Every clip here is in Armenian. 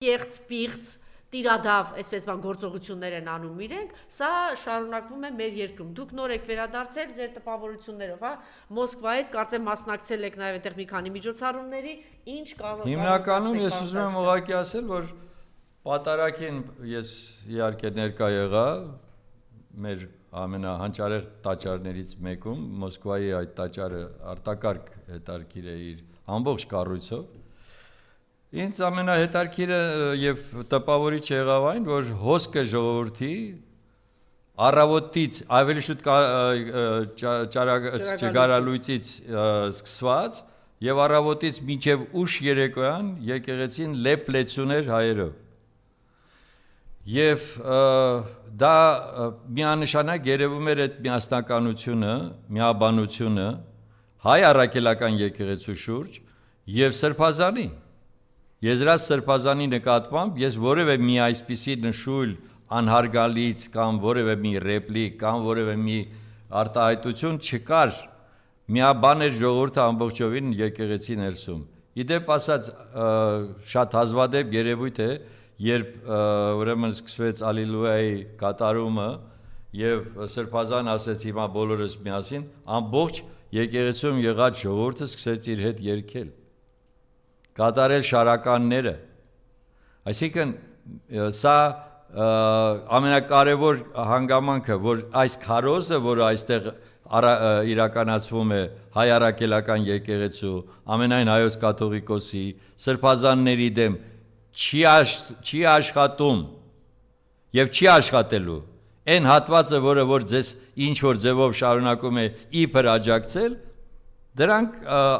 Եղծ, պիղծ, տիրադավ, այսպես բան գործողություններ են անում իրենք, սա շարունակվում է մեր երկրում։ Դուք նոր եք վերադարձել ձեր տպավորություններով, հա, Մոսկվայից կարծեմ մասնակցել եք նաև այդտեղ մի քանի միջոցառումների, ինչ Հիմնականում ես ուզում եմ ուղղակի ասել, որ պատարագին ես իհարկե ներկա եղա մեր ամենահանճարեղ տաճարներից մեկում, Մոսկվայի այդ տաճարը արտակարգ հետարքիր է իր ամբողջ կառույցով։ Ինձ ամենահետարքիրը եւ տպավորիչ եղավ այն, որ հոսքը ժողովրդի առավոտից ավելի շուտ ճգարալույցից սկսված եւ առավոտից մինչեւ ուշ երեկոյան եկեղեցին լեփ-լեցուներ հայերով։ Եվ դա միանշանակ երևում էր այդ միասնականությունը, միաբանությունը հայ առաքելական եկեղեցու շուրջ եւ սրբազանի Եզրած սրբազանի նկատմամբ ես որևէ մի այսպիսի նշույլ անհարգալից կամ որևէ մի ռեպլիկ կամ որևէ մի արտահայտություն չկար միաբան էր ժողովուրդը ամբողջովին եկեղեցի ներսում իդեպ ասած շատ հազվադեպ երևույթ է երբ ուրեմն սկսվեց Ալիլույայի կատարումը եւ սրբազան ասեց հիմա բոլորս միասին ամբողջ եկեղեցում եղած ժողովուրդը սկսեց իր հետ երգել կատարել շարականները, այսինքն սա ամենակարևոր հանգամանքը, որ այս քարոզը, որը այստեղ իրականացվում է հայ առաքելական եկեղեցու, ամենայն հայոց կաթողիկոսի, սրբազանների դեմ չի աշխատում եւ չի աշխատելու, այն հատվածը, որը որ ձեզ ինչ որ ձևով շարունակում է իբր աջակցել Դրանք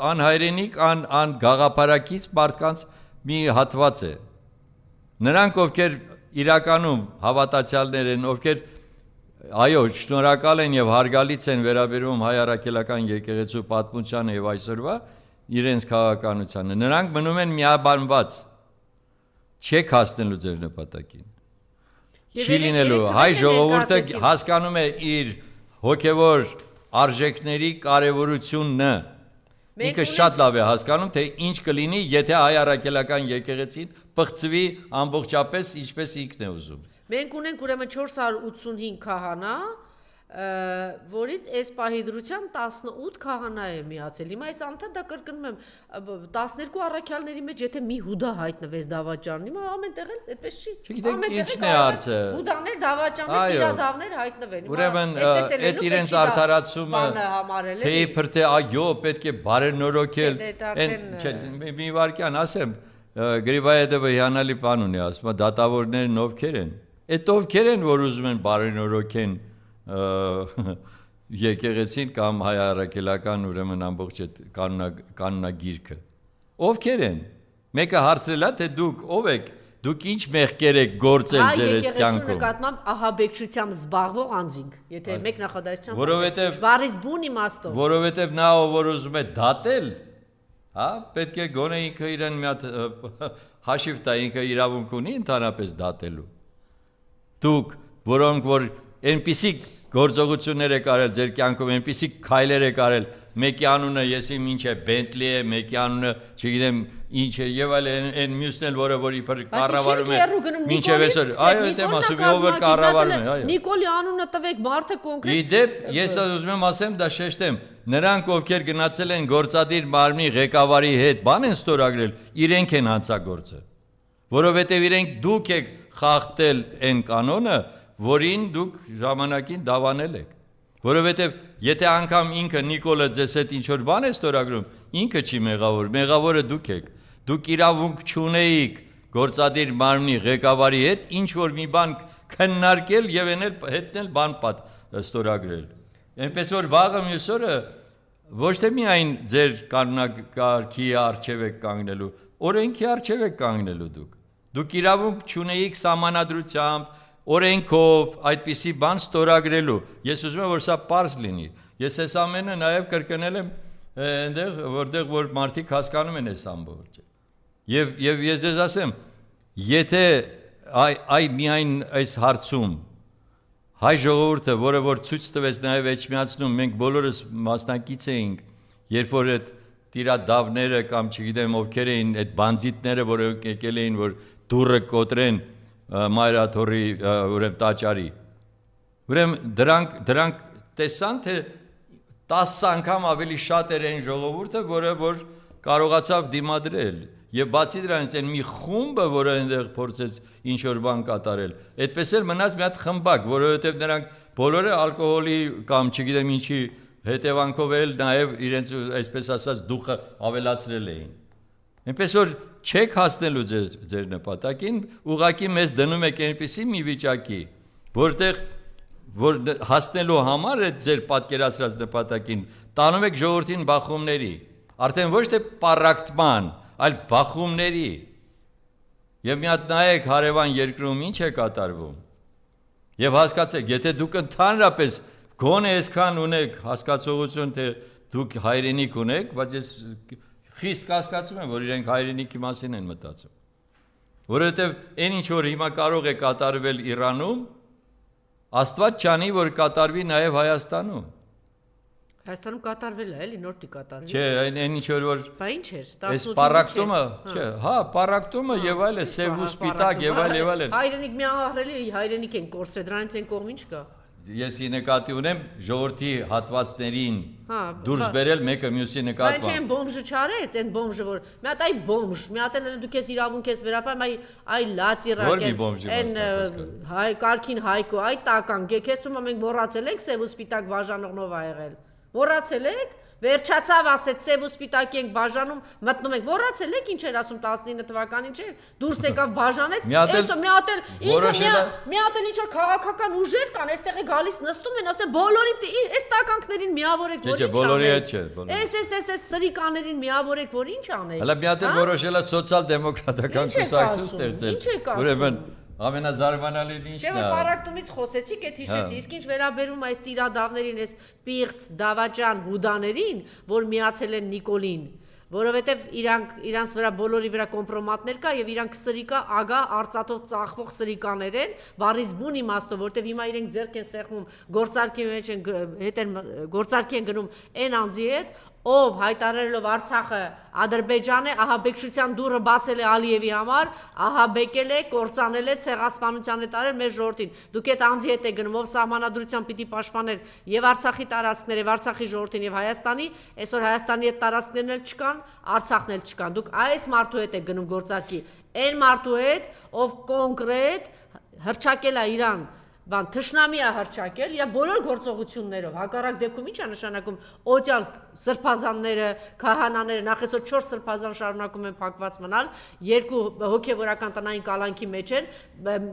անհայրենիք, անգաղափարակից մարդկանց մի հատված է։ Նրանք, ովքեր իրականում հավատացյալներ են, ովքեր այո, շնորհակալ են եւ հարգալից են վերաբերվում հայ առաքելական եկեղեցու պատմությանը եւ այսօրվա իրենց քաղաքականությանը, նրանք մնում են միաբանված, չեք հասնելու ձեր նպատակին։ Չի լինելու, հայ ժողովուրդը հասկանում է իր հոգեվոր արժեքների կարևորությունը ինքը շատ լավ է հասկանում թե ինչ կլինի եթե հայ առաքելական եկեղեցին պղծվի ամբողջապես ինչպես ինքն է ուզում Մենք ունենք ուրեմն 485 քահանա որից այս պահի դրությամբ 18 քահանա է միացել հիմա այս անդադ դա կրկնում եմ 12 առաքյալների մեջ եթե մի հուդա հայտնվեց դավաճանին հիմա ամենտեղ էլ այդպես չի Չգիտեք ինչն է հարցը հուդաներ դավաճաններ տիրադավներ հայտնվեն ուրեմն այդ իրենց արդարացումը թե իբր թե այո պետք է բարենորոգել մի վարքյան ասեմ Գրիվայեդովը հիանալի բան ունի ասում դատավորներն ովքեր են այդ ովքեր են որ ուզում են բարենորոգեն եկեղեցին կամ հայ առաքելական ուրեմն ամբողջ այդ կանոնագիրքը ովքեր են մեկը հարցրել է թե դուք ով եք դուք ինչ մեղքեր եք գործել ձեր այս կյանքում նկատմամբ ահաբեկչությամբ զբաղվող անձինք եթե մեկ նախադասությամբ որովհետև բարիս բուն իմաստով որովհետև նա որ ուզում է դատել հա պետք է գոնե ինքը իրեն մի հատ հաշիվ տա ինքը իրավունք ունի ընդհանրապես դատելու դուք որոնք որ այնպիսի գործողություններ եք արել ձեր կյանքում այնպիսի քայլեր եք արել մեկի անունը եսի ինչ է Bentley է մեկի անունը չգիտեմ ինչ է եւ այլ այն մյուսն էլ որը իբր կառավարում է մինչեւ այսօր այո դեմ ասում ով է կառավարում է այո Նիկոլի անունը տվեք մարդը կոնկրետ Իդեպ ես ուզում եմ ասեմ դա շեշտեմ նրանք ովքեր գնացել են գործադիր մարմնի ղեկավարի հետ բան են ստորագրել իրենք են հանցագործը որովհետեւ իրենք դուք եք խախտել այն կանոնը որին դուք ժամանակին դավանել եք որովհետև եթե անգամ ինքը Նիկոլը ձեզ հետ ինչ որ բան է ստորագրում ինքը չի մեղավորը դուք եք դուք իրավունք չունեիք գործադիր մարմնի ղեկավարի հետ ինչ որ մի բան քննարկել եւ հետնել բան ստորագրել այնպես որ վաղը մյուս օրը ոչ թե միայն ձեր կանոնակարգի արժեվ եք կանգնելու օրենքի արժեվ եք կանգնելու դուք իրավունք չունեիք սահմանադրությամբ օրենքով այդպիսի բան ստորագրելու ես ուզում եմ որ սա պարզ լինի ես այս ամենը նաև կրկնել եմ այնտեղ որտեղ որ մարդիկ հասկանում են այս ամբողջը եւ ես ձեզ ասեմ եթե այ միայն այս հարցում հայ ժողովուրդը որը որ ցույց տվեց նաև Էջմիածնում մենք բոլորս մասնակից էինք երբ որ այդ տիրադավները կամ չգիտեմ ովքեր էին այդ բանձիտները որոնք եկել էին որ դուրը կոտրեն մայրաթորի ուրեմն տաճարի։ Ուրեմն դրանք տեսան թե 10 անգամ ավելի շատ էր այն ժողովուրդը, որը որ կարողացավ դիմադրել, եւ բացի դրանից այն մի խումբը, որը այնտեղ փորձեց ինչ որ բան կատարել, այդպես էլ մնաց մի հատ խմբակ, որովհետեւ նրանք բոլորը ալկոհոլի կամ չգիտեմ ինչի հետևանքով էլ նաեւ իրենց այսպես ասած դուխը ավելացրել էին։ Այնպես որ չեք հասնելու ձեր նպատակին, ուղղակի մեզ դնում եք այնպիսի մի վիճակի, որտեղ որ հասնելու համար այդ ձեր պատկերացրած նպատակին տանում եք ժողովրդին բախումների, արդեն ոչ թե պարակտման, այլ բախումների։ Եվ մի հատ նայեք հարևան երկրում ինչ է կատարվում։ Եվ հասկացեք, եթե դուք ընդհանրապես գոնե այսքան ունեք հասկացողություն, թե դուք հայրենիք ունեք, բայց ես խիստ կասկածում եմ, որ իրենք հայրենիքի մասին են մտածում։ Որովհետև այն ինչ որ հիմա կարող է կատարվել Իրանում, Աստված չանի, որ կատարվի նաև Հայաստանում։ Հայաստանում կատարվել է, էլի նոր դի կատարվի։ Չէ, այն ինչ որ Բա ինչ էր, 18 պարակտումը, չէ, հա, պարակտումը եւ այլը, սև ու սպիտակ եւ այլն։ Հայրենիք մի ահռելի հայրենիք են կորցրել, դրանից են կողմ ինչ կա։ Ես նկատի ունեմ ժողովրդի հատվածներին դուրս բերել մեկը մյուսի նկատմամբ։ Բայց այն բոմժը չարեց, այն բոմժը որ մի հատ այ բոմժ, մի հատ էլ դուք ես իրավունք ես վերապայում, այ լացիրակ են, հայ Կարքին Հայկո, այ տական, քեզ թվում է մենք մոռացել ենք սև ու սպիտակ բաժանողնով ա եղել։ Մոռացել եք։ Վերջացավ ասեց սև ու սպիտակի ենք բաժանում, մտնում ենք, մոռացել եք ինչ էր ասում 19 թվականին չէ, դուրս եկավ բաժանեց, այսօ մի հատ էլ ինչ որ քաղաքական ուժեր կան, այստեղ է գալիս նստում են, ասում բոլորի այս տականքներին միավորեք, որ ինչ անեք։ Այս սրիկաներին միավորեք, որ ինչ անեք։ Հələ մի հատ էլ որոշել է սոցիալ-դեմոկրատական կուսակցություն ստեղծել։ Ուրեմն ամենազարմանալին ինչն է։ Չէ՞ որ պարակտումից խոսեցիք, այդ հիշեցի, իսկ ինչ վերաբերում այս տիրադավներին, այս Պիղծ, Դավաճան, Հուդաներին, որ միացել են Նիկոլին, որովհետև իրանց վրա բոլորի վրա կոմպրոմատներ կա եւ իրանք սրիկա ագա արծաթով ծախվող սրիկաներ են, բարիս բուն իմաստով, որովհետև հիմա իրենք ձեռք են սեղմում, գործարքի մեջ են հետ են գործարքի են գնում այն անձի հետ, ով հայտարարելով Արցախը Ադրբեջան է, ահաբեկչության դուռը բացել է Ալիևի համար, ահաբեկել է, կործանել է, ցեղասպանության է տարել մեր ժողովրդին։ Դուք այդ անձի հետ եք գնում, ով սահմանադրությամբ պիտի պաշտպաներ եւ Արցախի տարածքները, եւ Արցախի ժողովրդին եւ Հայաստանի, այսօր Հայաստանի այդ տարածքներն էլ չկան, Արցախն էլ չկան։ Դուք այս մարդու հետ եք գնում գործարքի, այն մարդու հետ, ով կոնկրետ հրճակել է իրան բան թշնամի է հրճակել իր բոլոր գործողություններով հակառակ դեպքում ի՞նչ է նշանակում օջալ սրբազանները քահանաները նախ այսօր 4 սրբազան շարունակում են փակված մնալ 2 հոգևորական տնային կալանքի մեջ են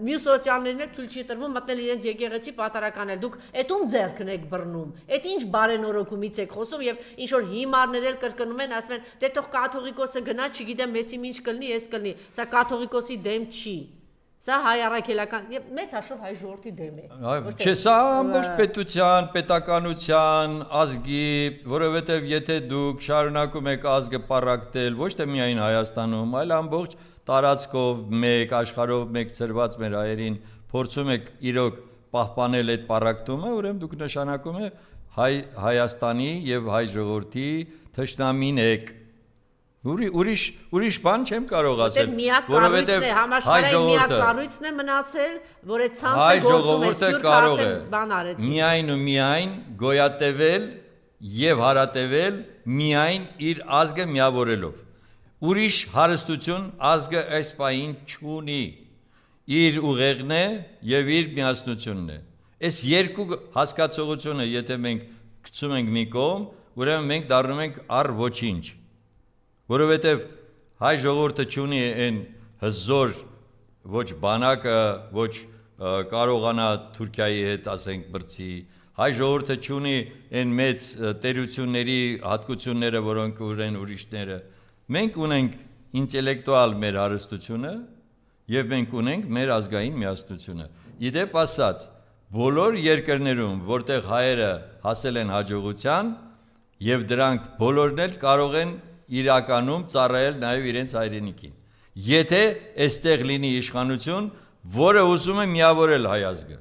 մյուս սոցիալներն էլ թույլ չի տրվում մտնել իրենց եկեղեցի պատարականել դուք այդ ում ձեռքն եք բռնում այդ ինչ բարենորոգումից եք խոսում եւ ինչ որ հիմարներ էլ կրկնում են ասում են դե թող կաթողիկոսը գնա չգիտեմ մեսի ինչ կլինի էս կլինի սա կաթողիկոսի դեմ չի Սա հայ առաքելական եւ մեծ հաշվով հայ ժողովրդի դեմ է։ Չէ, սա ամբողջ պետության, պետականության, ազգի, որովհետեւ եթե դուք շարունակում եք ազգը պարակտել ոչ թե միայն Հայաստանում, այլ ամբողջ տարածքով մեկ աշխարհով մեկ ծրված մեր հայերին փորձում եք իրոք պահպանել այդ պարակտումը, ուրեմն դուք նշանակում է Հայաստանի եւ հայ ժողովրդի թշնամին եք։ Ուրիշ բան չեմ կարող ասել, որովհետև համաշխարհային միակ կառույցն է մնացել, որ այդ ցանցը գործում է, սպյուրքը արդեն բան արեցին։ Միայն ու միայն գոյատևել եւ հարատևել միայն իր ազգը միավորելով։ Ուրիշ հարստություն ազգը այս պահին չունի։ Իր ուղեղն է եւ իր միասնությունն է։ Այս երկու հասկացողությունը, եթե մենք գցում ենք մի կողմ, ուրեմն մենք դառնում ենք առ ոչինչ։ Որովհետև հայ ժողովուրդը չունի այն հզոր ոչ բանակը, ոչ կարողանա Թուրքիայի հետ ասենք բրցի, հայ ժողովուրդը չունի այն մեծ տերությունների հատկությունները, որոնք ունեն ուրիշները։ Մենք ունենք ինտելեկտուալ մեր հարստությունը եւ մենք ունենք մեր ազգային միասնությունը։ Իդեպ ասած, բոլոր երկրներում, որտեղ հայերը հասել են հաջողության եւ դրանք բոլորն էլ կարող են իրականում ծառայել նաև իրենց հայրենիքին։ Եթե այստեղ լինի իշխանություն, որը ուզում է միավորել հայ ազգը։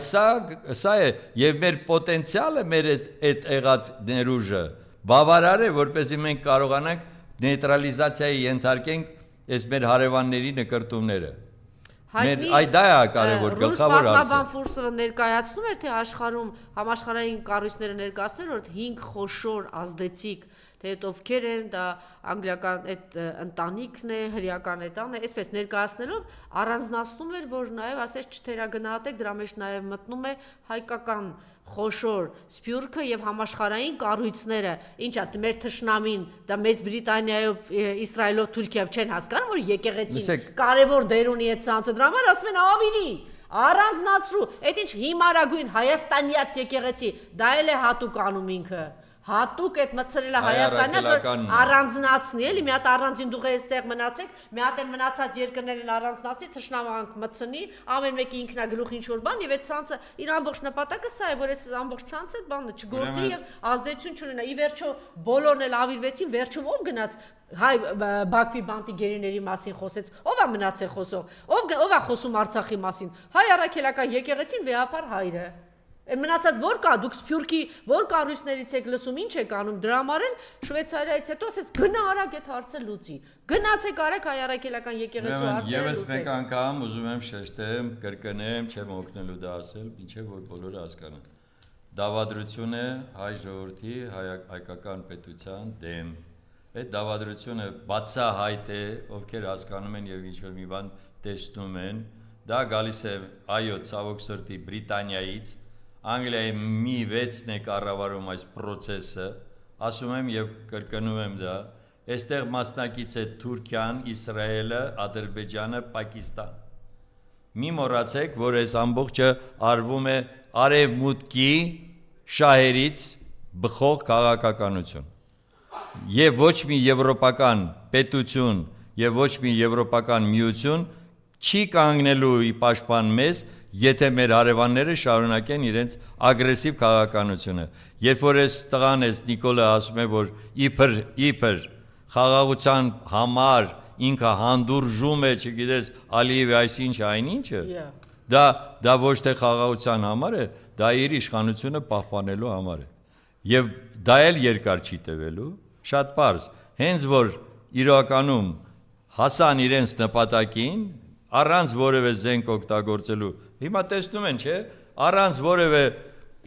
Սա է եւ մեր պոտենցիալը, մեր այդ եղած ներուժը բավարար է, որպեսզի մենք կարողանանք նեյտրալիզացիայի ենթարկենք այս մեր հարևանների նկարտումները։ Հայտնի Այդ դա է կարևոր ռուս գլխավոր հարցը։ պատմաբան Ֆուրսովը ներկայացնում էր, թե աշխարհում համաշխարհային կառույցները ներկայացնել, որ 5 խոշոր ազդեցիկ, թե այդ ովքեր են, դա անգլիական այդ ընտանիքն է, հրեական էտան է, այսպես ներկայացնելով առանձնացնում էր, որ նաև ասես չթերագնահատեք, դրա մեջ նաև մտնում է հայկական խոշոր սփյուռքը եւ համաշխարհային կառույցները, ինչա մեր թշնամին, դա Մեծ Բրիտանիայով, Իսրայելով, Թուրքիայով չեն հասկանում, որ եկեղեցին կարևոր դեր ունի այդ ցանցը, դրա համար ասում են ավելի առանձնացրու, այդ ինչ հիմարագույն հայաստանյաց եկեղեցի, դա էլ է հատուկ անում ինքը։ Հատուկ այդ մտցրելը Հայաստանից որ առանձնացնի, էլի մի հատ առանձին դուղ էստեղ մնացեք, մի հատ են մնացած երկրներին առանձնացնի, թշնամանք մտցնի, ամեն մեկի ինքնագլուխ ինչ որ բան եւ այդ ցանցը իր ամբողջ նպատակը սա է, որ այս ամբողջ ցանցը բանը չգործի եւ ազդեցություն չունենա։ Ի վերջո բոլորն էլ ավիրվեցին, վերջում ով գնաց հայ Բաքվի բանտի գերիների մասին խոսեց, ով է մնացել խոսող, ով է խոսում Արցախի մասին, հայ առաքելական եկեղեցին վեհապար հայրը։ Մնացած որ կա, դուք Սփյուռքի որ կառույցներից եք լսում, ինչ եք անում, դրա համար էլ Շվեյցարիայից հետո ասեց գնա արագ այդ հարցը լուծի։ Գնացեք արեք հայ առաքելական եկեղեցու հարցը լուծեք։ Եվս մեկ անգամ ուզում եմ շեշտեմ, կրկնեմ, չեմ օգնելու դա ասել, ինչեւ որ բոլորը հասկանան։ Դավադրություն է հայ ժողովրդի, հայկական պետության դեմ։ Այդ դավադրությունը բացահայտ է, ովքեր հասկանում են եւ ինչ որ մի բան տեսնում են, դա գալիս է այո, ցավոք սրտի Բրիտանիայից, Անգլիայի մի 6-ն է կառավարում այս process-ը, ասում եմ եւ կրկնում եմ դա, այստեղ մասնակից է Թուրքիան, Իսրայելը, Ադրբեջանը, Պակիստան։ Մի մոռացեք, որ այս ամբողջը արվում է արևմուտքի շահերից բխող քաղաքականություն։ Եվ ոչ մի եվրոպական պետություն եւ ոչ մի եվրոպական միություն չի կանգնելու ի պաշտպան մեզ, եթե մեր հարևանները շարունակեն իրենց ագրեսիվ քաղաքականությունը։ Երբ որ այս տղան էս Նիկոլը ասում է, որ իբր խաղաղության համար ինքը հանդուրժում է, չգիտես, Ալիևի այսինչ այնինչը, դա ոչ թե խաղաղության համար է, դա իր իշխանությունը պահպանելու համար է։ Եվ դա էլ երկար չի տևելու, շատ պարզ, հենց որ իրականում հասան իրենց նպատակին, առանց որևէ զենք օգտագործելու, հիմա տեսնում են, չէ, առանց որևէ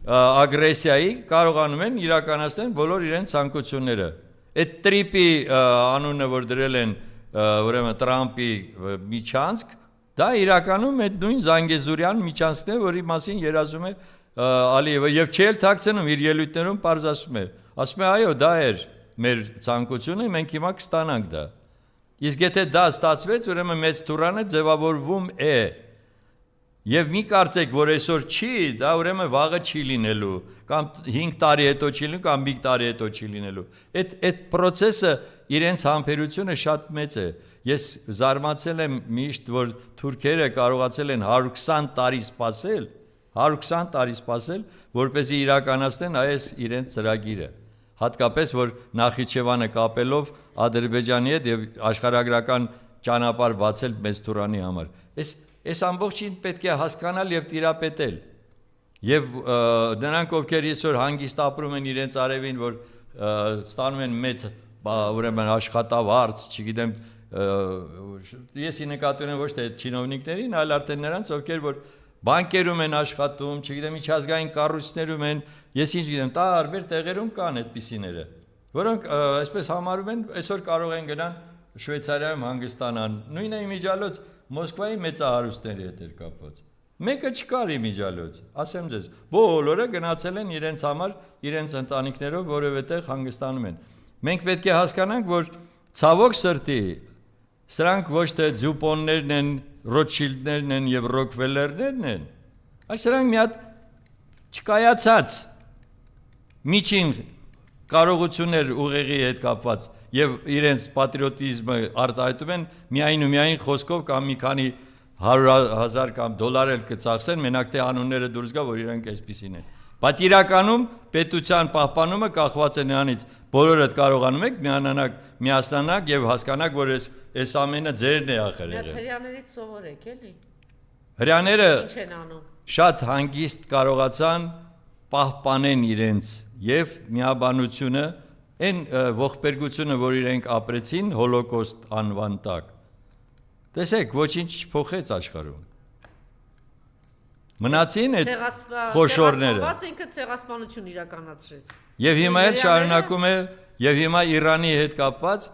ագրեսիայի կարողանում են իրականացնել բոլոր իրենց ցանկությունները։ Այդ տրիպի անունը, որ դրել են ուրեմն Տրամպի միջանցք, դա իրականում այդ նույն Զանգեզուրյան միջանցքն է, որի մասին երազում է Ալիևը եւ չի էլ թաքցնում իր ելույթներում պարզ ասում է, այո, դա էր մեր ցանկությունը, մենք հիմա կստանանք դա։ Իսկ եթե դա ստացվեց, ուրեմն մեծ թուրանը ձևավորվում է։ Եվ մի կարծեք, որ այսօր չի, դա ուրեմն վաղը չի լինելու, կամ 5 տարի հետո չի լինելու, կամ 5 տարի հետո չի լինելու։ Այդ process-ը իրենց համբերությունը շատ մեծ է։ Ես զարմացել եմ միշտ, որ թուրքերը կարողացել են 120 տարի սպասել, 120 տարի սպասել, որպեսզի իրականացնեն այս իրենց ծրագիրը։ Հատկապես որ Նախիջևանը կապելով Ադրբեջանի հետ եւ աշխարհագրական ճանապարհ բացել մեծ թուրանի համար։ Այս ամբողջին պետք է հասկանալ եւ տիրապետել։ Եվ նրանք ովքեր այսօր հանգիստ ապրում են իրենց արևին, որ ստանում են մեծ ուրեմն աշխատավարձ, չգիտեմ, ես նկատի ունեմ ոչ թե չինովնիկներին, այլ արդեն նրանց, ովքեր որ բանկերում են աշխատում, չգիտեմ, միջազգային կառույցներում են, ես ինչ գիտեմ, տարբեր տեղերում կան այդպիսիները, որոնք այսպես համարում են, այսօր կարող են գնան Շվեյցարիայում հանգստանան, նույն է իմիջիալոց Մոսկվայի մեծահարուստների հետ էր կապված։ Մեկը չկար իմիջիալոց, ասեմ ձեզ, բոլորը գնացել են իրենց համար, իրենց ընտանիքներով որևէ տեղ հանգստանում են։ Մենք պետք է հասկանանք, որ ցավոք սրտի սրանք ոչ թե Ջուպոններն են, Ռոթշիլդներն են եւ Ռոքվելերներն են, այլ սրանք մի հատ չկայացած միջին կարողություններ ուղեղի հետ կապված եւ իրենց պատրիոտիզմը արտահայտում են միայն ու միայն խոսքով կամ մի քանի 100,000 կամ դոլար էլ կծախսեն, մենակ թե անունները դուրս գա, որ իրանք այսպեսին են։ Բայց իրականում պետության պահպանումը կախված է նրանից, բոլորդ կարողանում եք միասնանալ եւ հասկանալ, որ այս ամենը ձերն է ախր եղել։ Հрьяաներից սովորեք, էլի։ Հрьяաները ինչ են անում։ Շատ հանգիստ կարողացան պահպանեն իրենց եւ միաբանությունը, այն ողբերգությունը, որ իրենք ապրեցին հոլոկոստ անվան տակ, Տեսեք, ոչինչ չփոխեց աշխարհում։ Մնացին այդ խոշորները։ Ցեղասպանված ինքը ցեղասպանություն իրականացրեց։ Եվ հիմա էլ շարունակում է, եւ հիմա Իրանի հետ կապված